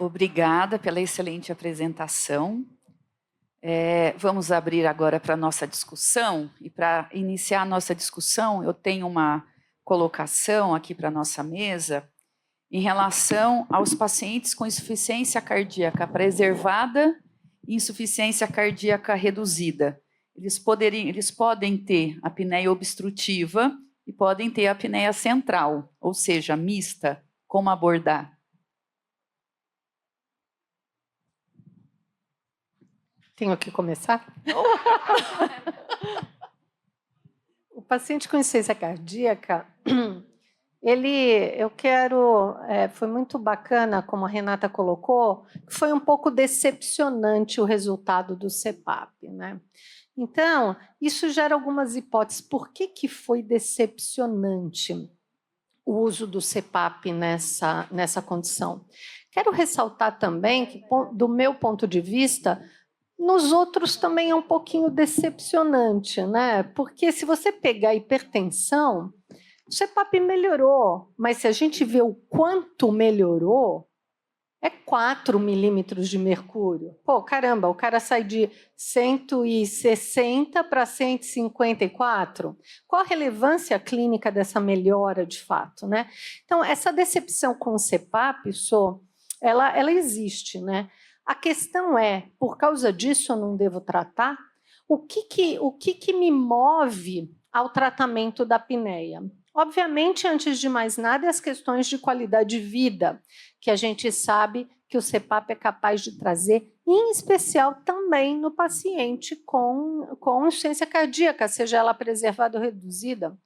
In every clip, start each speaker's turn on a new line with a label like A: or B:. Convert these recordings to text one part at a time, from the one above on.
A: Obrigada pela excelente apresentação. Vamos abrir agora para a nossa discussão. E para iniciar a nossa discussão, eu tenho uma colocação aqui para a nossa mesa em relação aos pacientes com insuficiência cardíaca preservada e insuficiência cardíaca reduzida. Eles podem ter apneia obstrutiva e podem ter apneia central, ou seja, mista. Como abordar?
B: Tenho que começar? O paciente com insuficiência cardíaca, foi muito bacana, como a Renata colocou, foi um pouco decepcionante o resultado do CPAP, né? Então, isso gera algumas hipóteses. Por que foi decepcionante o uso do CPAP nessa condição? Quero ressaltar também que, do meu ponto de vista, nos outros também é um pouquinho decepcionante, né? Porque se você pegar a hipertensão, o CPAP melhorou, mas se a gente vê o quanto melhorou, é 4 milímetros de mercúrio. Pô, caramba, o cara sai de 160 para 154. Qual a relevância clínica dessa melhora de fato, né? Então, essa decepção com o CPAP, ela existe, né? A questão é, por causa disso eu não devo tratar? O que me move ao tratamento da apneia? Obviamente, antes de mais nada, as questões de qualidade de vida, que a gente sabe que o CPAP é capaz de trazer, em especial também no paciente com insuficiência cardíaca, seja ela preservada ou reduzida.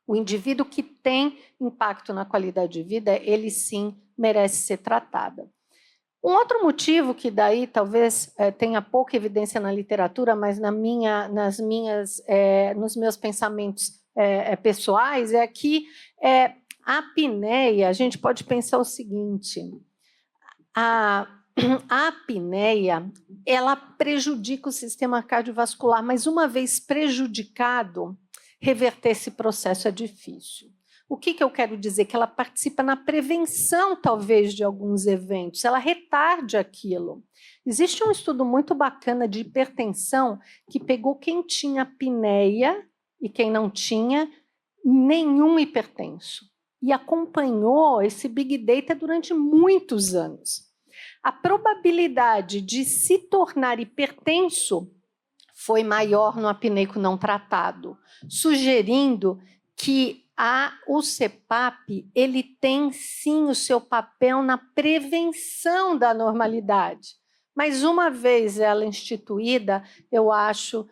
B: O indivíduo que tem impacto na qualidade de vida, ele sim merece ser tratado. Um outro motivo que daí talvez tenha pouca evidência na literatura, mas nos meus pensamentos pessoais, é que a apneia, a gente pode pensar o seguinte, a apneia, ela prejudica o sistema cardiovascular, mas uma vez prejudicado, reverter esse processo é difícil. O que eu quero dizer? Que ela participa na prevenção, talvez, de alguns eventos, ela retarde aquilo. Existe um estudo muito bacana de hipertensão que pegou quem tinha apneia e quem não tinha nenhum hipertenso e acompanhou esse Big Data durante muitos anos. A probabilidade de se tornar hipertenso foi maior no apneico não tratado, sugerindo que o CPAP ele tem sim o seu papel na prevenção da normalidade. Mas uma vez ela instituída, eu acho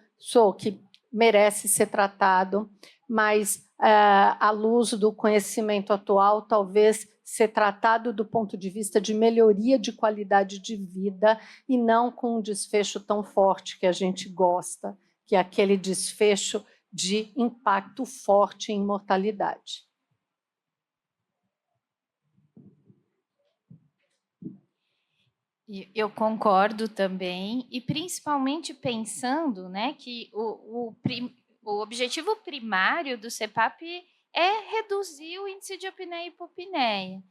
B: que merece ser tratado, mas à luz do conhecimento atual, talvez ser tratado do ponto de vista de melhoria de qualidade de vida e não com um desfecho tão forte que a gente gosta, que é aquele desfecho de impacto forte em mortalidade.
C: Eu concordo também, e principalmente pensando, né, que o objetivo primário do CPAP é reduzir o índice de apneia e hipopneia.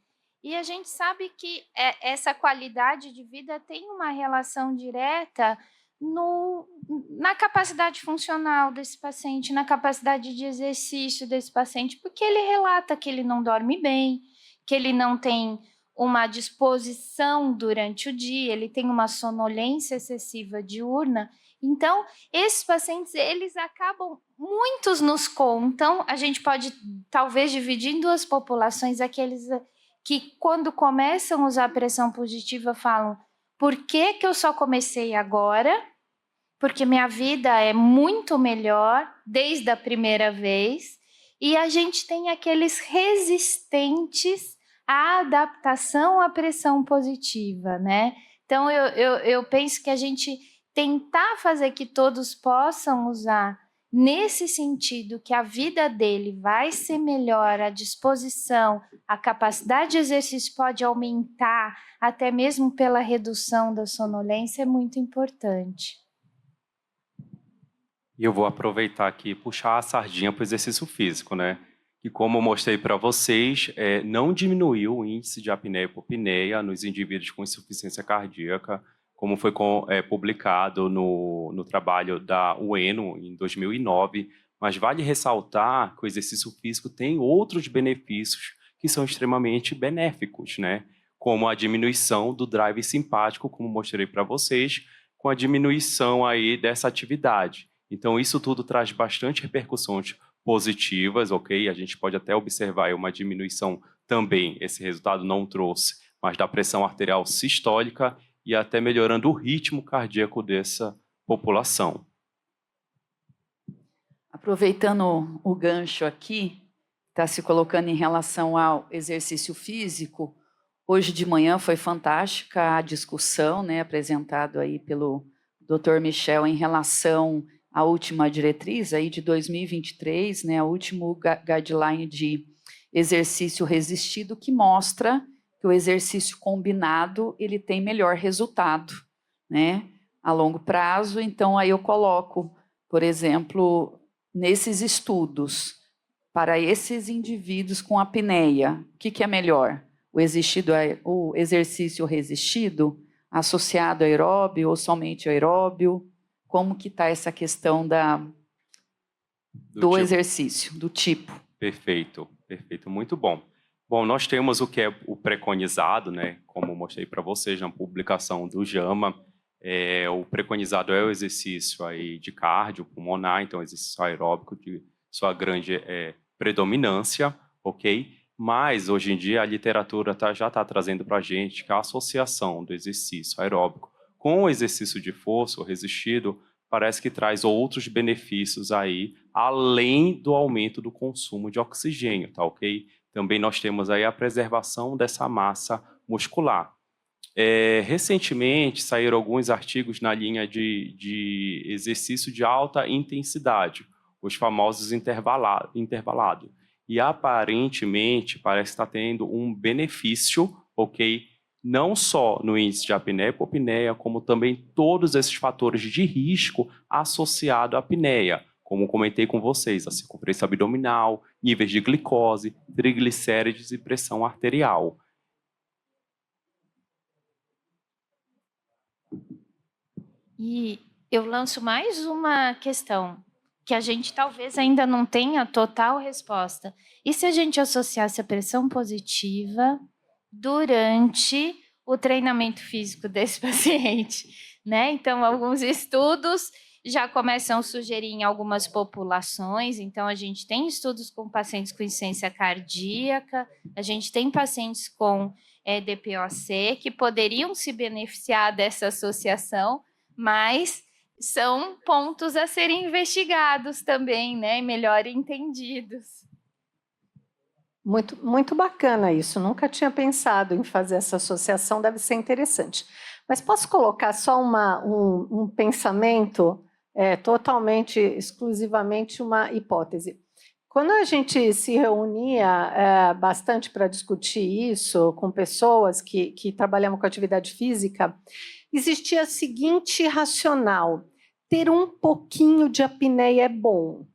C: E a gente sabe que essa qualidade de vida tem uma relação direta na capacidade funcional desse paciente, na capacidade de exercício desse paciente, porque ele relata que ele não dorme bem, que ele não tem uma disposição durante o dia, ele tem uma sonolência excessiva diurna. Então, esses pacientes, eles acabam, muitos nos contam, a gente pode talvez dividir em duas populações, aqueles que quando começam a usar pressão positiva falam, por que eu só comecei agora? Porque minha vida é muito melhor desde a primeira vez. E a gente tem aqueles resistentes à adaptação à pressão positiva, né? Então, eu penso que a gente tentar fazer que todos possam usar nesse sentido, que a vida dele vai ser melhor, a disposição, a capacidade de exercício pode aumentar, até mesmo pela redução da sonolência, é muito importante.
D: E eu vou aproveitar aqui e puxar a sardinha para o exercício físico, né? E como eu mostrei para vocês, não diminuiu o índice de apneia e hipopneia nos indivíduos com insuficiência cardíaca, como foi publicado no trabalho da UENO em 2009, mas vale ressaltar que o exercício físico tem outros benefícios que são extremamente benéficos, né? Como a diminuição do drive simpático, como mostrei para vocês, com a diminuição aí dessa atividade. Então, isso tudo traz bastante repercussões positivas, ok? A gente pode até observar uma diminuição também, esse resultado não trouxe, mas da pressão arterial sistólica e até melhorando o ritmo cardíaco dessa população.
A: Aproveitando o gancho aqui, está se colocando em relação ao exercício físico, hoje de manhã foi fantástica a discussão, né, apresentada aí pelo Dr. Michel em relação à última diretriz aí de 2023, né, o último guideline de exercício resistido que mostra que o exercício combinado ele tem melhor resultado, né, a longo prazo. Então aí eu coloco, por exemplo, nesses estudos para esses indivíduos com apneia, o que é melhor? O exercício resistido associado a aeróbio ou somente aeróbio? Como que está essa questão do tipo. Exercício, do tipo?
D: Perfeito, perfeito, muito bom. Bom, nós temos o que é o preconizado, né? Como mostrei para vocês na publicação do JAMA, o preconizado é o exercício aí de cardiopulmonar, então exercício aeróbico de sua grande predominância, ok? Mas, hoje em dia, a literatura já está trazendo para a gente que a associação do exercício aeróbico com o exercício de força, o resistido, parece que traz outros benefícios aí, além do aumento do consumo de oxigênio, tá ok? Também nós temos aí a preservação dessa massa muscular. Recentemente, saíram alguns artigos na linha de exercício de alta intensidade, os famosos intervalado. E, aparentemente, parece estar tendo um benefício, ok? Não só no índice de apneia e hipopneia, como também todos esses fatores de risco associados à apneia, como comentei com vocês, a circunferência abdominal, níveis de glicose, triglicérides e pressão arterial.
C: E eu lanço mais uma questão, que a gente talvez ainda não tenha total resposta. E se a gente associasse a pressão positiva durante o treinamento físico desse paciente, né? Então, alguns estudos já começam a sugerir em algumas populações. Então, a gente tem estudos com pacientes com insuficiência cardíaca, a gente tem pacientes com DPOC que poderiam se beneficiar dessa associação, mas são pontos a serem investigados também, né? Melhor entendidos.
B: Muito, muito bacana isso. Nunca tinha pensado em fazer essa associação, deve ser interessante. Mas posso colocar só um pensamento, totalmente, exclusivamente uma hipótese. Quando a gente se reunia bastante para discutir isso com pessoas que trabalhavam com atividade física, existia o seguinte racional: ter um pouquinho de apneia é bom.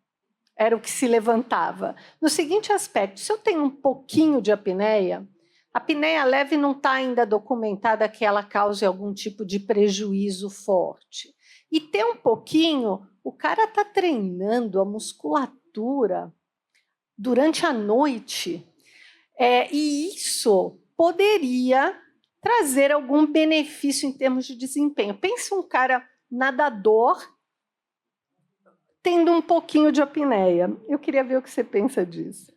B: Era o que se levantava. No seguinte aspecto: se eu tenho um pouquinho de apneia, a apneia leve não está ainda documentada que ela cause algum tipo de prejuízo forte. E ter um pouquinho, o cara está treinando a musculatura durante a noite, e isso poderia trazer algum benefício em termos de desempenho. Pensa um cara nadador tendo um pouquinho de apneia. Eu queria ver o que você pensa disso.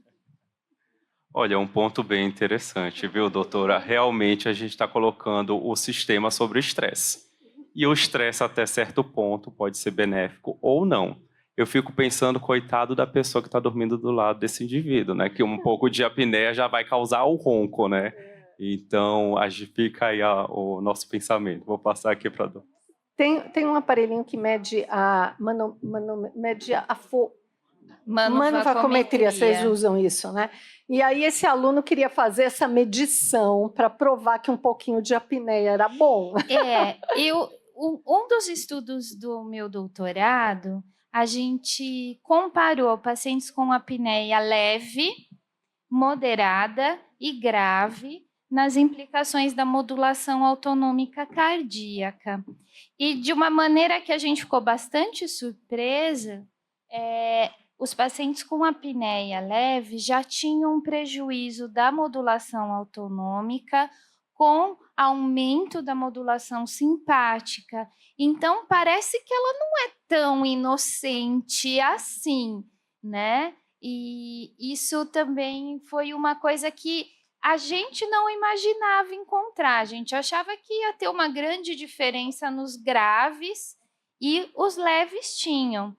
D: Olha, um ponto bem interessante, viu, doutora? Realmente a gente está colocando o sistema sobre o estresse. E o estresse, até certo ponto, pode ser benéfico ou não. Eu fico pensando, coitado da pessoa que está dormindo do lado desse indivíduo, né? Que um pouco de apneia já vai causar o ronco, né? Então, fica aí o nosso pensamento. Vou passar aqui para a doutora.
B: Tem um aparelhinho que mede a manuvacometria, vocês usam isso, né? E aí esse aluno queria fazer essa medição para provar que um pouquinho de apneia era bom.
C: Um dos estudos do meu doutorado, a gente comparou pacientes com apneia leve, moderada e grave nas implicações da modulação autonômica cardíaca. E de uma maneira que a gente ficou bastante surpresa, os pacientes com apneia leve já tinham um prejuízo da modulação autonômica com aumento da modulação simpática. Então, parece que ela não é tão inocente assim, né? E isso também foi uma coisa que a gente não imaginava encontrar. A gente achava que ia ter uma grande diferença nos graves e os leves tinham.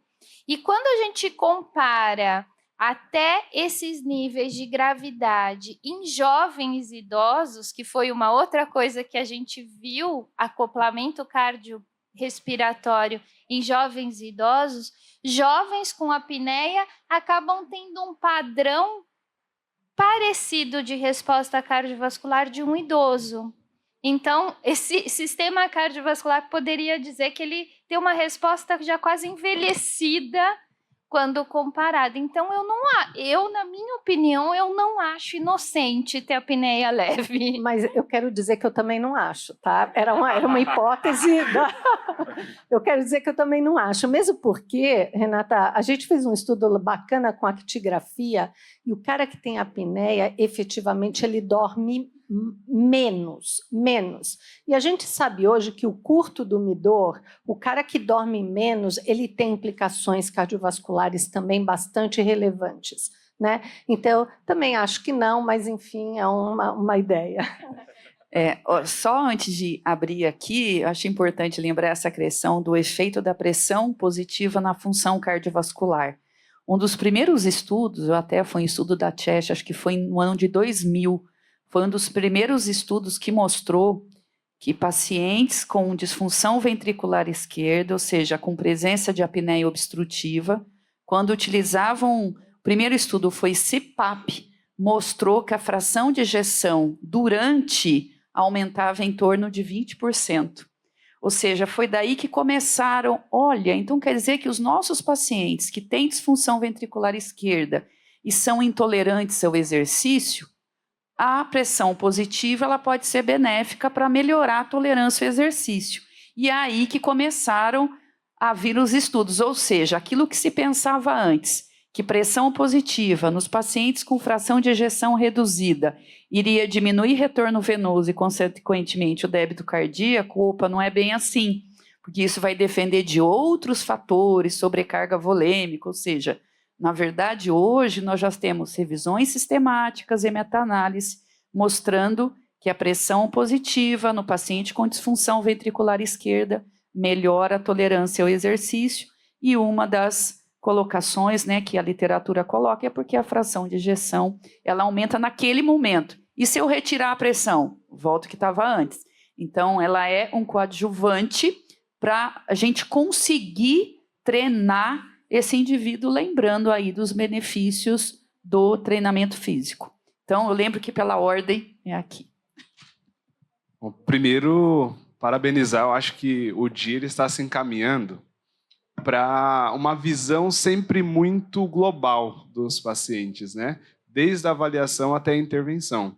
C: E quando a gente compara até esses níveis de gravidade em jovens idosos, que foi uma outra coisa que a gente viu, acoplamento cardiorrespiratório em jovens idosos, jovens com apneia acabam tendo um padrão parecido de resposta cardiovascular de um idoso. Então, esse sistema cardiovascular poderia dizer que ele tem uma resposta já quase envelhecida quando comparado. Então, na minha opinião, eu não acho inocente ter apneia leve.
B: Mas eu quero dizer que eu também não acho, tá? Era uma hipótese. Eu quero dizer que eu também não acho, mesmo porque, Renata, a gente fez um estudo bacana com actigrafia e o cara que tem apneia, efetivamente, ele dorme menos. E a gente sabe hoje que o curto dormidor, o cara que dorme menos, ele tem implicações cardiovasculares também bastante relevantes, né? Então, também acho que não, mas, enfim, é uma ideia.
A: Só antes de abrir aqui, acho importante lembrar essa questão do efeito da pressão positiva na função cardiovascular. Um dos primeiros estudos, até foi um estudo da Chest, acho que foi no ano de 2000, foi um dos primeiros estudos que mostrou que pacientes com disfunção ventricular esquerda, ou seja, com presença de apneia obstrutiva, quando utilizavam, o primeiro estudo foi CPAP, mostrou que a fração de ejeção durante aumentava em torno de 20%. Ou seja, foi daí que começaram, olha, então quer dizer que os nossos pacientes que têm disfunção ventricular esquerda e são intolerantes ao exercício, a pressão positiva ela pode ser benéfica para melhorar a tolerância ao exercício. E é aí que começaram a vir os estudos, ou seja, aquilo que se pensava antes, que pressão positiva nos pacientes com fração de ejeção reduzida iria diminuir retorno venoso e, consequentemente, o débito cardíaco, opa, não é bem assim, porque isso vai depender de outros fatores, sobrecarga volêmica, ou seja, na verdade, hoje nós já temos revisões sistemáticas e meta-análise mostrando que a pressão positiva no paciente com disfunção ventricular esquerda melhora a tolerância ao exercício, e uma das colocações, né, que a literatura coloca é porque a fração de ejeção ela aumenta naquele momento. E se eu retirar a pressão? Volta ao que estava antes. Então, ela é um coadjuvante para a gente conseguir treinar esse indivíduo, lembrando aí dos benefícios do treinamento físico. Então, eu lembro que pela ordem é aqui.
E: Bom, primeiro, parabenizar, eu acho que o dia ele está se encaminhando para uma visão sempre muito global dos pacientes, né? Desde a avaliação até a intervenção.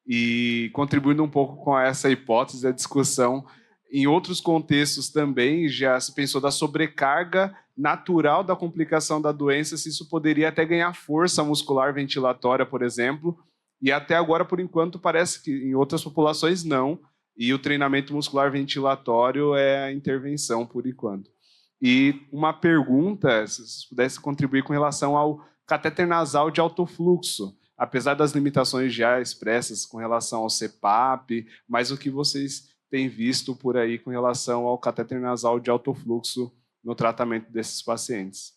E: E contribuindo um pouco com essa hipótese, a discussão, em outros contextos também já se pensou da sobrecarga natural da complicação da doença, se isso poderia até ganhar força muscular ventilatória, por exemplo, e até agora, por enquanto, parece que em outras populações não, e o treinamento muscular ventilatório é a intervenção, por enquanto. E uma pergunta, se vocês pudessem contribuir com relação ao catéter nasal de alto fluxo, apesar das limitações já expressas com relação ao CPAP, mas o que vocês têm visto por aí com relação ao catéter nasal de alto fluxo no tratamento desses pacientes?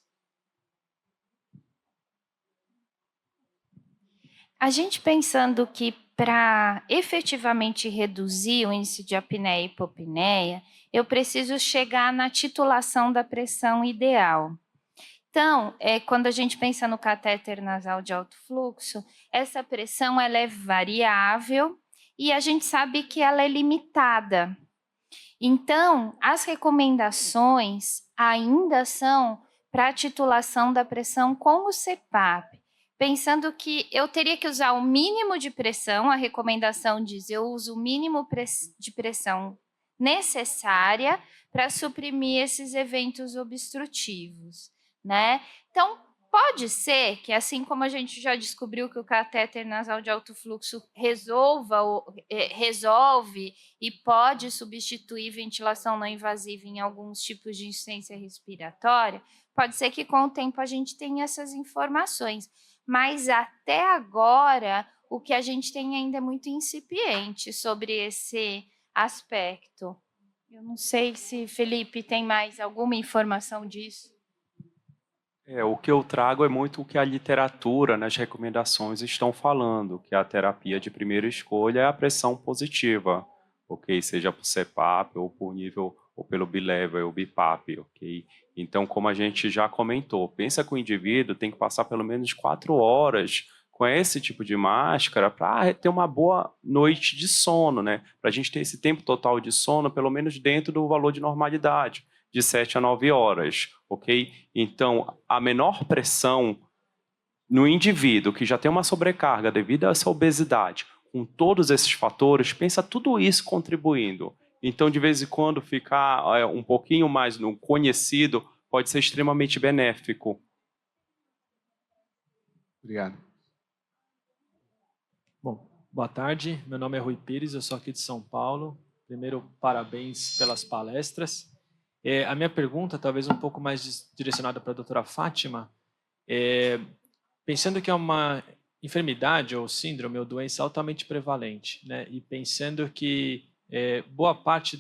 C: A gente pensando que para efetivamente reduzir o índice de apneia e hipopneia, eu preciso chegar na titulação da pressão ideal. Então, quando a gente pensa no catéter nasal de alto fluxo, essa pressão ela é variável e a gente sabe que ela é limitada. Então, as recomendações ainda são para a titulação da pressão com o CPAP, pensando que eu teria que usar o mínimo de pressão, a recomendação diz, eu uso o mínimo de pressão necessária para suprimir esses eventos obstrutivos, né? Então, pode ser que, assim como a gente já descobriu que o catéter nasal de alto fluxo resolve e pode substituir ventilação não invasiva em alguns tipos de insuficiência respiratória, pode ser que com o tempo a gente tenha essas informações. Mas até agora, o que a gente tem ainda é muito incipiente sobre esse aspecto. Eu não sei se Felipe tem mais alguma informação disso.
D: O que eu trago é muito o que a literatura, nas recomendações, estão falando, que a terapia de primeira escolha é a pressão positiva, ok? Seja por CPAP ou por nível, ou pelo bilevel, ou BIPAP, ok? Então, como a gente já comentou, pensa que o indivíduo tem que passar pelo menos 4 horas com esse tipo de máscara para ter uma boa noite de sono, né? Para a gente ter esse tempo total de sono, pelo menos dentro do valor de normalidade, de 7 a 9 horas, ok? Então, a menor pressão no indivíduo que já tem uma sobrecarga devido a essa obesidade, com todos esses fatores, pensa tudo isso contribuindo. Então, de vez em quando, ficar um pouquinho mais no conhecido pode ser extremamente benéfico.
E: Obrigado.
F: Bom, boa tarde. Meu nome é Rui Pires, eu sou aqui de São Paulo. Primeiro, parabéns pelas palestras. A minha pergunta, talvez um pouco mais direcionada para a doutora Fátima, pensando que é uma enfermidade ou síndrome ou doença altamente prevalente, né? E pensando que boa parte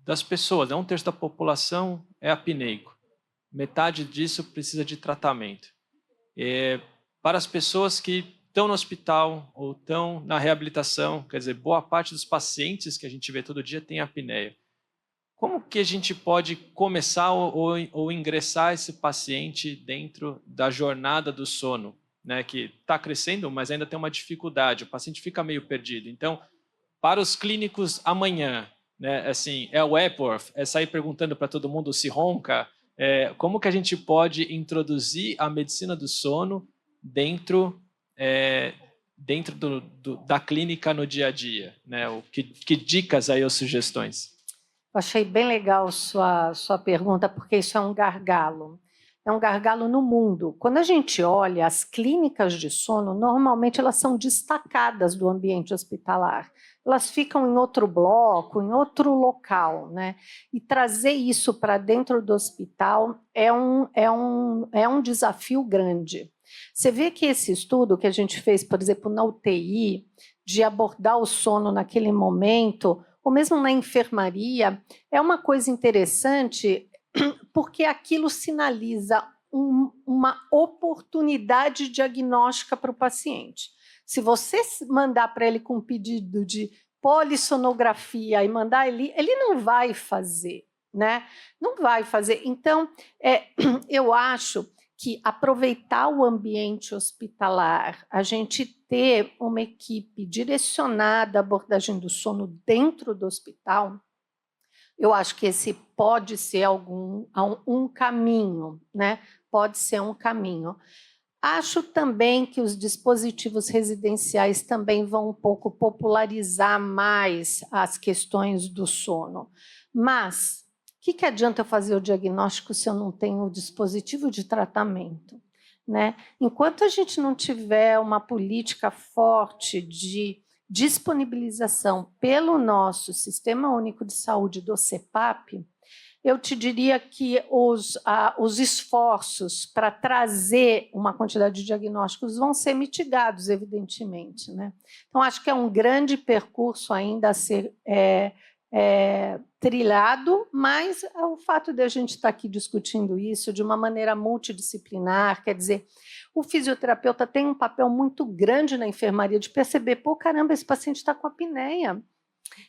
F: das pessoas, 1/3 da população é apneico, metade disso precisa de tratamento. Para as pessoas que estão no hospital ou estão na reabilitação, quer dizer, boa parte dos pacientes que a gente vê todo dia tem apneia. Como que a gente pode começar ou ingressar esse paciente dentro da jornada do sono, né, que está crescendo, mas ainda tem uma dificuldade, o paciente fica meio perdido. Então, para os clínicos amanhã, né, assim, é o Epworth, é sair perguntando para todo mundo se ronca, como que a gente pode introduzir a medicina do sono dentro da clínica no dia a dia, né? Que dicas aí ou sugestões?
B: Eu achei bem legal sua pergunta, porque isso é um gargalo. É um gargalo no mundo. Quando a gente olha as clínicas de sono, normalmente elas são destacadas do ambiente hospitalar. Elas ficam em outro bloco, em outro local, né? E trazer isso para dentro do hospital é um desafio grande. Você vê que esse estudo que a gente fez, por exemplo, na UTI, de abordar o sono naquele momento, ou mesmo na enfermaria, é uma coisa interessante porque aquilo sinaliza uma oportunidade diagnóstica para o paciente. Se você mandar para ele com um pedido de polissonografia e mandar ele não vai fazer, né? Não vai fazer. Então, eu acho que aproveitar o ambiente hospitalar, a gente ter uma equipe direcionada à abordagem do sono dentro do hospital, eu acho que esse pode ser um caminho, né? Pode ser um caminho. Acho também que os dispositivos residenciais também vão um pouco popularizar mais as questões do sono. Mas o que adianta eu fazer o diagnóstico se eu não tenho o dispositivo de tratamento, né? Enquanto a gente não tiver uma política forte de disponibilização pelo nosso Sistema Único de Saúde do CPAP, eu te diria que os esforços para trazer uma quantidade de diagnósticos vão ser mitigados, evidentemente, né? Então, acho que é um grande percurso ainda a ser trilhado, mas o fato de a gente estar aqui discutindo isso de uma maneira multidisciplinar, quer dizer, o fisioterapeuta tem um papel muito grande na enfermaria de perceber, pô, caramba, esse paciente está com apneia.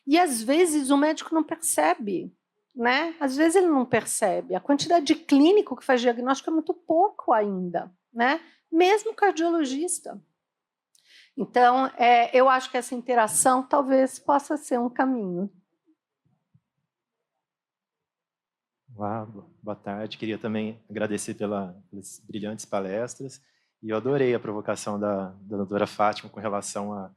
B: E, às vezes, o médico não percebe, né? Às vezes ele não percebe. A quantidade de clínico que faz diagnóstico é muito pouco ainda, né? Mesmo cardiologista. Então, eu acho que essa interação talvez possa ser um caminho.
G: Olá, boa tarde. Queria também agradecer pelas brilhantes palestras. E eu adorei a provocação da doutora Fátima com relação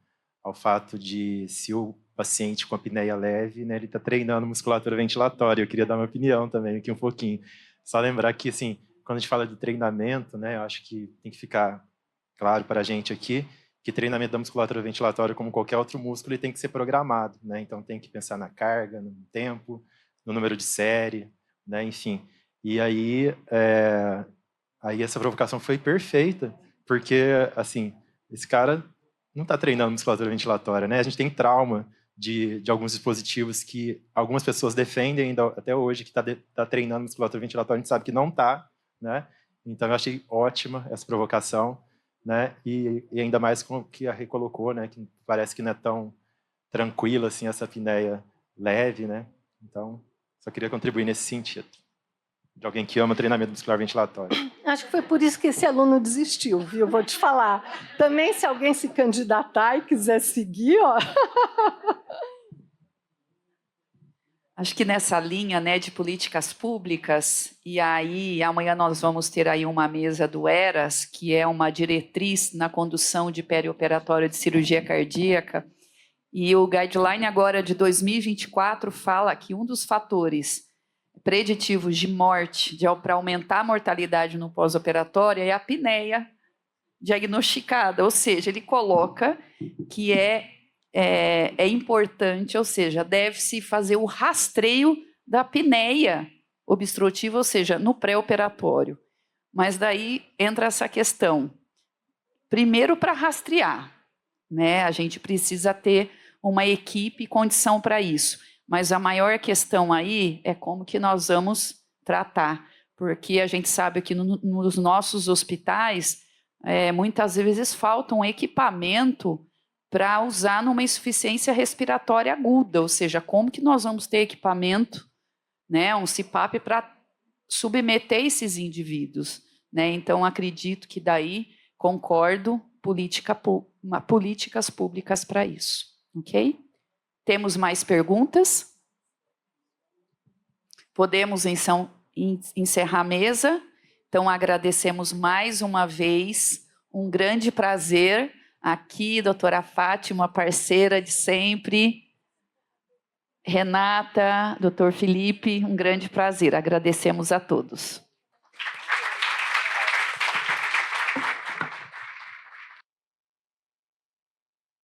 G: ao fato de, se o paciente com apneia leve, né, ele está treinando musculatura ventilatória. Eu queria dar minha opinião também aqui um pouquinho. Só lembrar que, assim, quando a gente fala de treinamento, né, eu acho que tem que ficar claro para a gente aqui que treinamento da musculatura ventilatória, como qualquer outro músculo, ele tem que ser programado, né? Então tem que pensar na carga, no tempo, no número de série, né? Enfim. E aí, aí essa provocação foi perfeita, porque assim, esse cara não está treinando musculatura ventilatória, né? A gente tem trauma de alguns dispositivos que algumas pessoas defendem ainda até hoje, que tá treinando musculatura ventilatória, a gente sabe que não está, né? Então eu achei ótima essa provocação, né? E ainda mais com o que a Rê colocou, né? Que parece que não é tão tranquila assim essa apneia leve, né? Então, só queria contribuir nesse sentido. De alguém que ama treinamento muscular ventilatório.
B: Acho que foi por isso que esse aluno desistiu, viu? Vou te falar. Também, se alguém se candidatar e quiser seguir, ó.
A: Acho que nessa linha, né, de políticas públicas, e aí amanhã nós vamos ter aí uma mesa do ERAS, que é uma diretriz na condução de perioperatório de cirurgia cardíaca, e o guideline agora de 2024 fala que um dos fatores preditivos de morte, para aumentar a mortalidade no pós-operatório, é a apneia diagnosticada, ou seja, ele coloca que é importante, ou seja, deve-se fazer o rastreio da apneia obstrutiva, ou seja, no pré-operatório. Mas daí entra essa questão. Primeiro, para rastrear, né? A gente precisa ter uma equipe e condição para isso. Mas a maior questão aí é como que nós vamos tratar, porque a gente sabe que nos nossos hospitais, muitas vezes falta um equipamento para usar numa insuficiência respiratória aguda, ou seja, como que nós vamos ter equipamento, né, um CPAP para submeter esses indivíduos, né? Então acredito que daí concordo, políticas públicas para isso, ok? Temos mais perguntas? Podemos então encerrar a mesa. Então agradecemos mais uma vez, um grande prazer. Aqui, doutora Fátima, parceira de sempre. Renata, doutor Felipe, um grande prazer. Agradecemos a todos.